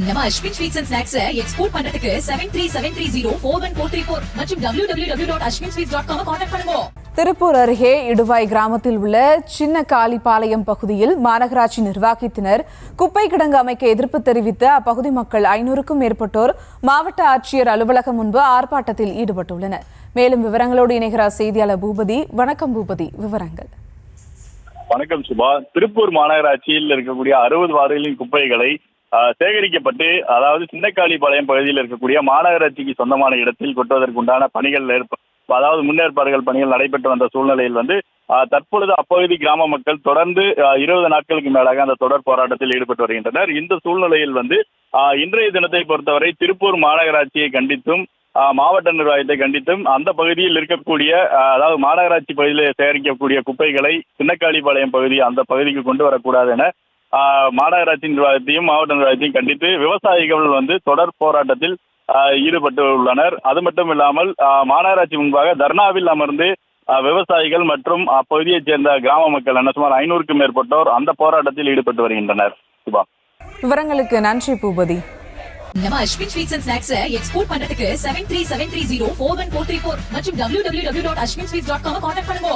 நம்ம Ashwin sweets and snacks export பண்றதுக்கு 7373041434 மற்றும் www.ashwinsweets.com கான்டாக்ட் பண்ணுங்க. திருப்பூர் அருகே இடுவாய் கிராமத்தில் உள்ள சின்ன காளிப்பாளையம் பகுதியில் மாநகராட்சி நிர்வாகத்தினர் குப்பை கிடங்கு அமைக்க எதிர்ப்பு தெரிவித்து அப்பகுதி மக்கள் 500க்கும் மேற்பட்டோர் மாவட்ட ஆட்சியர் அலுவலகம் முன்பு ஆர்ப்பாட்டத்தில் ஈடுபட்டுள்ளனர். மேலும் விவரங்களோடு இணைகிறார் செய்தியாளர் பூபதி. வணக்கம் பூபதி, விவரங்கள். வணக்கம் சுபா. திருப்பூர் மாநகராட்சியில் இருக்கக்கூடிய 60 வார்டுகளின் குப்பைகளை சேகரிக்கப்பட்டு, அதாவது சின்னக்காளிப்பாளையம் பகுதியில் இருக்கக்கூடிய மாநகராட்சிக்கு சொந்தமான இடத்தில் கொட்டுவதற்குண்டான பணிகள் அதாவது முன்னேற்பாடுகள் பணிகள் நடைபெற்று வந்த சூழ்நிலையில் தற்பொழுது அப்பகுதி கிராம மக்கள் தொடர்ந்து 20 நாட்களுக்கு மேலாக அந்த தொடர் போராட்டத்தில் ஈடுபட்டு வருகின்றனர். இந்த சூழ்நிலையில் இன்றைய தினத்தை பொறுத்தவரை திருப்பூர் மாநகராட்சியை கண்டித்தும் மாவட்ட நிர்வாகத்தை கண்டித்தும் அந்த பகுதியில் இருக்கக்கூடிய அதாவது மாநகராட்சி பகுதியில் சேகரிக்கக்கூடிய குப்பைகளை சின்னக்காளிப்பாளையம் பகுதி அந்த பகுதிக்கு கொண்டு வரக்கூடாது என மாநகராட்சி நிர்வாகத்தையும் மாவட்ட நிர்வாகத்தையும் கண்டித்து விவசாயிகள் தொடர் போராட்டத்தில் ஈடுபட்டு உள்ளனர். அது மட்டும் இல்லாமல் மாநகராட்சி முன்பாக தர்ணாவில் அமர்ந்து விவசாயிகள் மற்றும் அப்பகுதியைச் சேர்ந்த கிராம மக்கள் சுமார் 500க்கும் மேற்பட்டோர் அந்த போராட்டத்தில் ஈடுபட்டு வருகின்றனர். சுபா, விவரங்களுக்கு நன்றி பூபதி. நம்ம Ashwin sweets and snacks export பண்றதுக்கு 7373041434 மற்றும் www.ashwinsweets.com கான்டாக்ட் பண்ணுங்க.